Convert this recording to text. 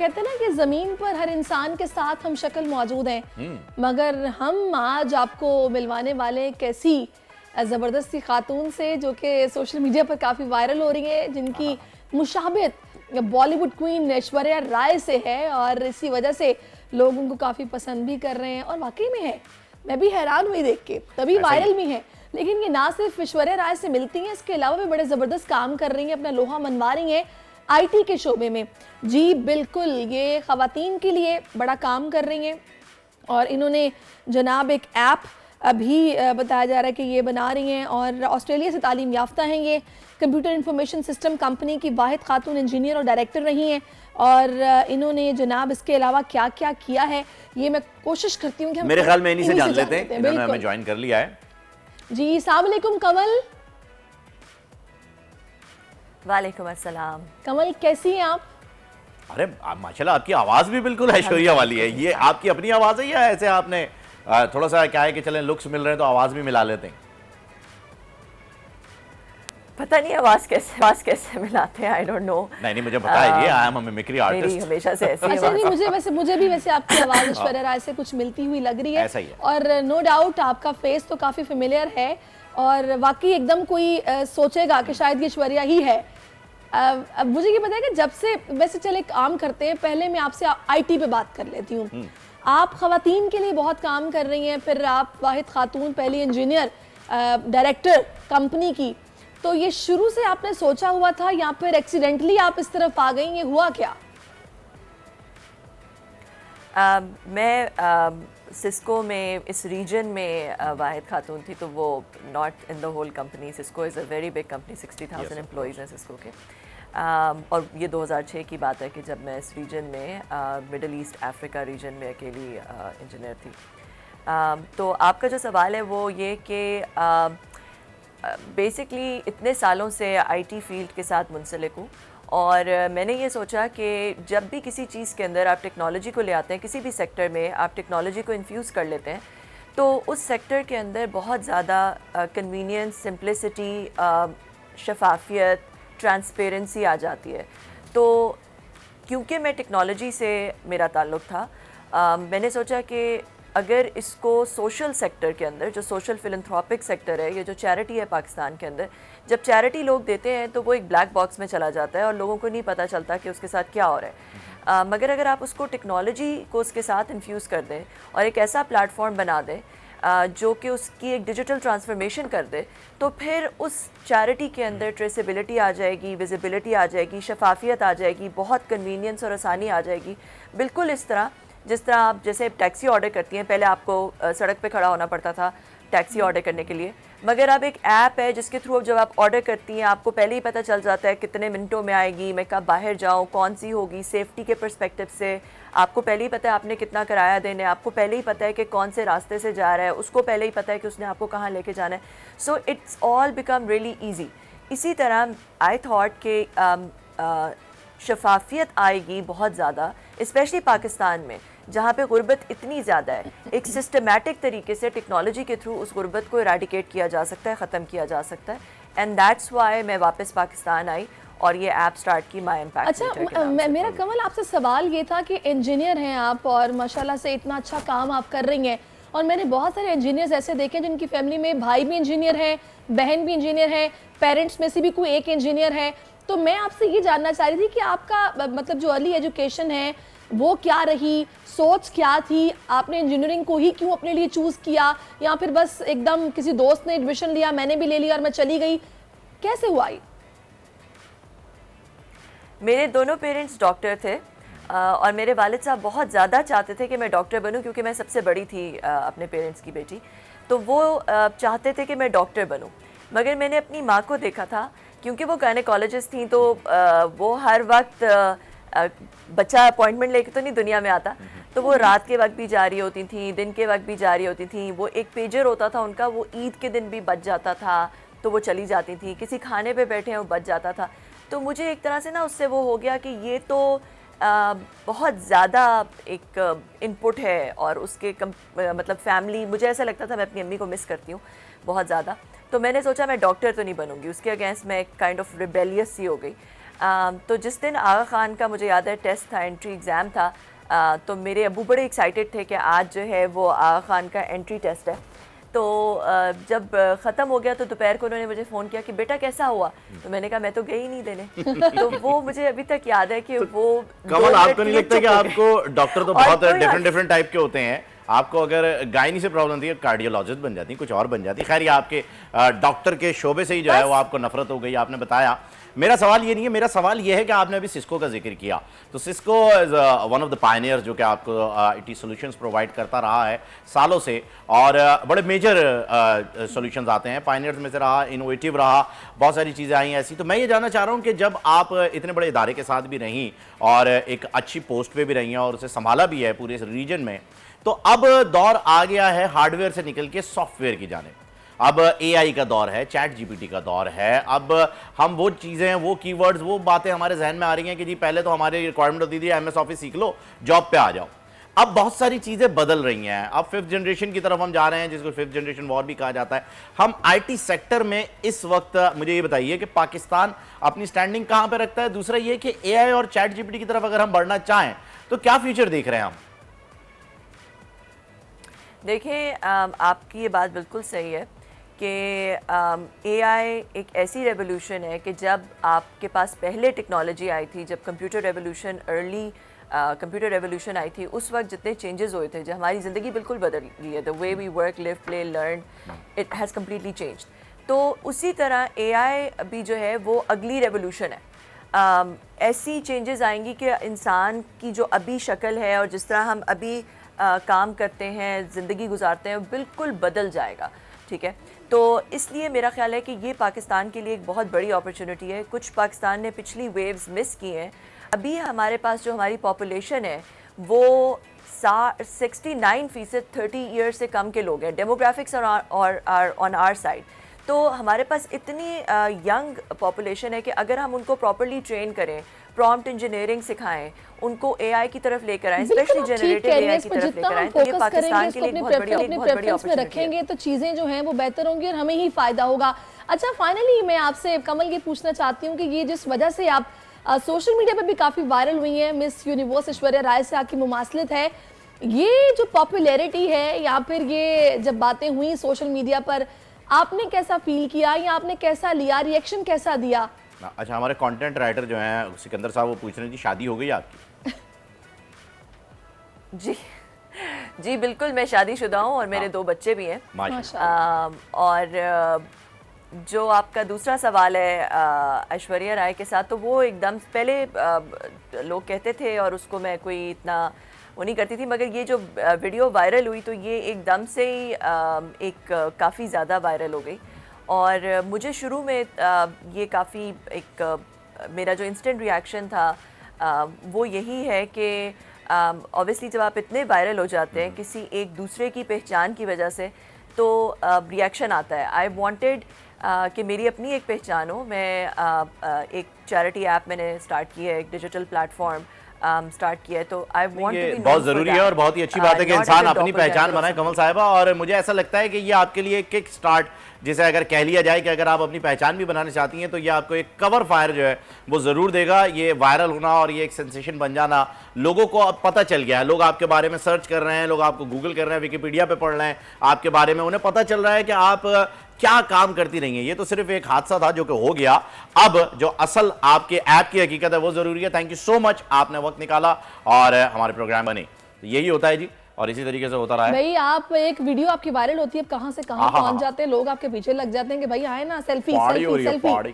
कहते हैं ना कि जमीन पर हर इंसान के साथ हम शक्ल मौजूद हैं, मगर हम आज आपको मिलवाने वाले एक ऐसी ज़बरदस्ती खातून से जो कि सोशल मीडिया पर काफ़ी वायरल हो रही है, जिनकी मुशाबहत बॉलीवुड क्वीन ऐश्वर्या राय से है और इसी वजह से लोग उनको काफ़ी पसंद भी कर रहे हैं। और वाकई में है, मैं भी हैरान हुई देख के, तभी वायरल भी है। लेकिन ये ना सिर्फ ऐश्वर्या राय से मिलती हैं, इसके अलावा भी बड़े ज़बरदस्त काम कर रही हैं, अपना लोहा मनवा रही हैं आईटी के शोबे में। जी बिल्कुल, ये ख़वातीन के लिए बड़ा काम कर रही हैं और इन्होंने जनाब एक ऐप अभी बताया जा रहा है कि ये बना रही हैं और ऑस्ट्रेलिया से तालीम याफ्ता हैं। ये कंप्यूटर इंफॉर्मेशन सिस्टम कंपनी की वाहिद खातून इंजीनियर और डायरेक्टर रही हैं और इन्होंने जनाब इसके अलावा क्या क्या किया है ये मैं कोशिश करती हूँ कि हम मेरे ख्याल में इन्हीं से जान लेते हैं। इन्होंने हमें ज्वाइन कर लिया है। जी अस्सलाम वालेकुम कमल। वालेकुम अस्सलाम। कमल कैसी हैं आप? अरे माशाल्लाह, आपकी आवाज भी बिल्कुल ऐश्वर्या वाली है। ये आपकी अपनी आवाज है या ऐसे आपने थोड़ा सा क्या है कि चलें लुक्स मिल रहे हैं तो आवाज भी मिला लेते हैं? पता नहीं आवाज कैसे मिलाते हैं, आई डोंट नो। नहीं मुझे पता है, ये I am a mimicry artist. मेरी हमेशा से ऐसी अच्छा नहीं, मुझे भी वैसे आपकी आवाज ऐश्वर्या राय से कुछ मिलती हुई लग रही है। ऐसा ही है। और नो डाउट आपका फेस तो काफी फेमिलियर है और वाकई एकदम कोई सोचेगा कि शायद ये ऐश्वर्या ही है। अब मुझे ये पता है कि जब से वैसे चले काम करते हैं, पहले मैं आपसे आईटी पे बात कर लेती हूँ। आप खवातीन के लिए बहुत काम कर रही हैं, फिर आप वाहिद खातून पहली इंजीनियर डायरेक्टर कंपनी की, तो ये शुरू से आपने सोचा हुआ था या फिर एक्सीडेंटली आप इस तरफ आ गई, ये हुआ क्या? मैं सिस्को में इस रीजन में वाहिद खातून थी, तो वो not in the whole company. Cisco is a very big company, 60,000 employees हैं सिस्को के। और ये 2006 की बात है कि जब मैं इस रीजन में मिडल ईस्ट अफ्रीका रीजन में अकेली इंजीनियर थी। तो आपका जो सवाल है वो ये कि बेसिकली इतने सालों से आईटी फील्ड के साथ मुंसलिक हूँ और मैंने ये सोचा कि जब भी किसी चीज़ के अंदर आप टेक्नोलॉजी को ले आते हैं, किसी भी सेक्टर में आप टेक्नोलॉजी को इन्फ्यूज़ कर लेते हैं, तो उस सेक्टर के अंदर बहुत ज़्यादा कन्वीनियंस, सिंप्लिसिटी, शफाफियत, ट्रांसपेरेंसी आ जाती है। तो क्योंकि मैं टेक्नोलॉजी से मेरा ताल्लुक़ था, मैंने सोचा कि अगर इसको सोशल सेक्टर के अंदर, जो सोशल फिलंथ्रोपिक सेक्टर है, ये जो चैरिटी है पाकिस्तान के अंदर, जब चैरिटी लोग देते हैं तो वो एक ब्लैक बॉक्स में चला जाता है और लोगों को नहीं पता चलता कि उसके साथ क्या हो रहा है। मगर अगर आप उसको टेक्नोलॉजी को उसके साथ इन्फ्यूज़ कर दें और एक ऐसा प्लेटफॉर्म बना दें जो कि उसकी एक डिजिटल ट्रांसफॉर्मेशन कर दे, तो फिर उस चैरिटी के अंदर ट्रेसेबिलिटी आ जाएगी, विजिबिलिटी आ जाएगी, शफाफियत आ जाएगी, बहुत कन्वीनियंस और आसानी आ जाएगी। बिल्कुल इस तरह जिस तरह आप जैसे टैक्सी ऑर्डर करती हैं, पहले आपको सड़क पे खड़ा होना पड़ता था टैक्सी ऑर्डर करने के लिए, मगर अब एक ऐप है जिसके थ्रू जब आप ऑर्डर करती हैं आपको पहले ही पता चल जाता है कितने मिनटों में आएगी, मैं कब बाहर जाऊं, कौन सी होगी, सेफ्टी के पर्सपेक्टिव से आपको पहले ही पता है आपने कितना किराया देना है, आपको पहले ही पता है कि कौन से रास्ते से जा रहा है, उसको पहले ही पता है कि उसने आपको कहाँ लेके जाना है। So it's all become really easy. इसी तरह आई थॉट कि शफाफियत आएगी बहुत ज़्यादा, स्पेशली पाकिस्तान में जहाँ पे गुर्बत इतनी ज़्यादा है। एक सिस्टमैटिक तरीके से टेक्नोलॉजी के थ्रू उस गुर्बत को इराडिकेट किया जा सकता है, ख़त्म किया जा सकता है। एंड दैट्स वाई मैं वापस पाकिस्तान आई और ये ऐप स्टार्ट की माई इम्पैक्ट। अच्छा मेरा कमल आपसे सवाल ये था कि इंजीनियर हैं आप और माशाल्लाह से इतना अच्छा काम आप कर रही हैं, और मैंने बहुत सारे इंजीनियर्स ऐसे देखे जिनकी फैमिली में भाई भी इंजीनियर हैं, बहन भी इंजीनियर हैं, पेरेंट्स में से भी कोई एक इंजीनियर है। तो मैं आपसे ये जानना चाह रही थी कि आपका मतलब जो अर्ली एजुकेशन है वो क्या रही, सोच क्या थी, आपने इंजीनियरिंग को ही क्यों अपने लिए चूज़ किया, या फिर बस एकदम किसी दोस्त ने एडमिशन लिया, मैंने भी ले लिया और मैं चली गई, कैसे हुआ ये? मेरे दोनों पेरेंट्स डॉक्टर थे और मेरे वालिद साहब बहुत ज़्यादा चाहते थे कि मैं डॉक्टर बनूं, क्योंकि मैं सबसे बड़ी थी अपने पेरेंट्स की बेटी, तो वो चाहते थे कि मैं डॉक्टर बनूं। मगर मैंने अपनी माँ को देखा था, क्योंकि वो गायनेकोलॉजिस्ट थी, तो वो हर वक्त बच्चा अपॉइंटमेंट लेके तो नहीं दुनिया में आता, तो वो रात के वक्त भी जा रही होती थी, दिन के वक्त भी जा रही होती थी। वो एक पेजर होता था उनका, वो ईद के दिन भी बच जाता था तो वो चली जाती थी, किसी खाने पे बैठे हैं वो बच जाता था। तो मुझे एक तरह से ना उससे वो हो गया कि ये तो बहुत ज़्यादा एक इनपुट है और उसके मतलब फैमिली, मुझे ऐसा लगता था मैं अपनी अम्मी को मिस करती हूँ बहुत ज़्यादा। तो मैंने सोचा मैं डॉक्टर तो नहीं बनूंगी, उसके अगेंस्ट मैं काइंड ऑफ रिबेलियस सी हो गई। तो जिस दिन आगा खान का मुझे याद है टेस्ट था, एंट्री एग्ज़ाम था, तो मेरे अब्बू बड़े एक्साइटेड थे कि आज जो है वो आगा खान का एंट्री टेस्ट है। तो जब ख़त्म हो गया तो दोपहर को उन्होंने मुझे फ़ोन किया कि बेटा कैसा हुआ, तो मैंने कहा मैं तो गई नहीं देने। तो वो मुझे अभी तक याद है कि वो कमल, आपको नहीं लगता कि आपको डॉक्टर तो बहुत डिफरेंट टाइप के होते हैं, आपको अगर गायनी से प्रॉब्लम थी कार्डियोलॉजिस्ट बन जाती, कुछ और बन जाती। खैर ये आपके डॉक्टर के शोबे से ही जो है वो आपको नफरत हो गई, आपने बताया। मेरा सवाल ये नहीं है, मेरा सवाल ये है कि आपने अभी सिस्को का जिक्र किया, तो Cisco is one of the pioneers जो कि आपको IT सॉल्यूशंस प्रोवाइड करता रहा है सालों से, और बड़े मेजर सॉल्यूशंस आते हैं, पायनियर्स में से रहा, इनोवेटिव रहा, बहुत सारी चीज़ें आई ऐसी। तो मैं ये जानना चाह रहा हूँ कि जब आप इतने बड़े इदारे के साथ भी रहीं और एक अच्छी पोस्ट पे भी रही हैं और उसे संभाला भी है पूरे इस रीजन में, तो अब दौर आ गया है हार्डवेयर से निकल के सॉफ्टवेयर की जाने। अब AI का दौर है, चैट GPT का दौर है। अब हम वो चीज़ें, वो कीवर्ड्स, वो बातें हमारे जहन में आ रही हैं कि जी पहले तो हमारी रिक्वायरमेंट होती थी MS ऑफिस सीख लो, जॉब पे आ जाओ। अब बहुत सारी चीज़ें बदल रही हैं, अब 5th जनरेशन की तरफ हम जा रहे हैं, जिसको 5th जनरेशन वॉर भी कहा जाता है। हम IT सेक्टर में इस वक्त, मुझे ये बताइए कि पाकिस्तान अपनी स्टैंडिंग कहाँ पर रखता है। दूसरा ये कि AI और चैट GPT की तरफ अगर हम बढ़ना चाहें तो क्या फ्यूचर देख रहे हैं हम? देखिए, आपकी ये बात बिल्कुल सही है कि AI एक ऐसी रेवोल्यूशन है कि जब आपके पास पहले टेक्नोलॉजी आई थी, जब computer revolution, early computer revolution आई थी, उस वक्त जितने चेंजेस हुए थे, जो हमारी ज़िंदगी बिल्कुल बदल गई है, the way we work, live, play, learn, it has completely changed. तो उसी तरह AI भी जो है वो अगली रेवोल्यूशन है। ऐसी चेंजेस आएंगी कि इंसान की जो अभी शक्ल है और जिस तरह हम अभी काम करते हैं, ज़िंदगी गुजारते हैं, बिल्कुल बदल जाएगा। ठीक है, तो इसलिए मेरा ख्याल है कि ये पाकिस्तान के लिए एक बहुत बड़ी अपॉर्चुनिटी है। कुछ पाकिस्तान ने पिछली वेव्स मिस की हैं। अभी हमारे पास जो हमारी पॉपुलेशन है वो 69% 30 ईयर्स से कम के लोग हैं। डेमोग्राफिक्स और ऑन आर साइड, तो हमारे पास इतनी यंग पॉपुलेशन है कि अगर हम उनको प्रॉपर्ली ट्रेन करें, प्रॉम्प्ट इंजीनियरिंग सिखाएं, उनको AI की तरफ लेकर आएं, स्पेशली जनरेटिव AI की तरफ लेकर आएं, तो ये पाकिस्तान के लिए बहुत बड़ी अपॉर्चुनिटी रखेंगे तो चीजें जो हैं वो बेहतर होंगी और हमें ही फायदा होगा। अच्छा, फाइनली मैं आपसे कमल ये पूछना चाहती हूँ कि ये जिस वजह से आप सोशल मीडिया पे भी काफी वायरल हुई हैं, मिस यूनिवर्स ऐश्वर्या राय से आपकी मुमासलत है, ये जो पॉपुलैरिटी है या फिर ये जब बातें हुई सोशल मीडिया पर, आपने कैसा फील किया या आपने कैसा लिया, रिएक्शन कैसा दिया? अच्छा, हमारे कंटेंट राइटर जो हैं सिकंदर साहब, वो पूछ रहे हैं जी शादी हो गई आपकी? जी बिल्कुल, मैं शादीशुदा हूँ और मेरे 2 बच्चे भी हैं माशाल्लाह। और जो आपका दूसरा सवाल है ऐश्वर्या राय के साथ, तो वो एकदम पहले लोग कहते थे और उसको मैं कोई इतना वो नहीं करती थी, मगर ये जो वीडियो वायरल हुई तो ये एकदम से ही एक काफ़ी ज़्यादा वायरल हो गई। और मुझे शुरू में ये काफ़ी एक मेरा जो इंस्टेंट रिएक्शन था वो यही है कि ऑब्वियसली जब आप इतने वायरल हो जाते हैं किसी एक दूसरे की पहचान की वजह से, तो रिएक्शन आता है। आई वांटेड कि मेरी अपनी एक पहचान हो। मैं एक चैरिटी ऐप मैंने स्टार्ट की है, एक डिजिटल प्लेटफॉर्म स्टार्ट किया है, तो आई वांट टू बी बहुत ज़रूरी है और बहुत ही अच्छी बात है कि इंसान अपनी पहचान बनाए, कमल साहिबा। और मुझे ऐसा लगता है कि ये आपके लिए किक स्टार्ट, जिसे अगर कह लिया जाए कि अगर आप अपनी पहचान भी बनाना चाहती हैं तो ये आपको एक कवर फायर जो है वो ज़रूर देगा। ये वायरल होना और ये एक सेंसेशन बन जाना, लोगों को अब पता चल गया है, लोग आपके बारे में सर्च कर रहे हैं, लोग आपको गूगल कर रहे हैं, विकिपीडिया पे पढ़ रहे हैं आपके बारे में, उन्हें पता चल रहा है कि आप क्या काम करती रही हैं। ये तो सिर्फ एक हादसा था जो कि हो गया, अब जो असल आपके ऐप की हकीकत है वो ज़रूरी है। थैंक यू सो मच, आपने वक्त निकाला और हमारे प्रोग्राम बने। तो यही होता है जी, और इसी तरीके से होता रहा है। भाई आप एक वीडियो आपकी वायरल होती है, कहां से कहां पहुंच जाते हैं लोग, आपके पीछे लग जाते हैं कि भाई आए ना सेल्फी सेल्फी सेल्फी।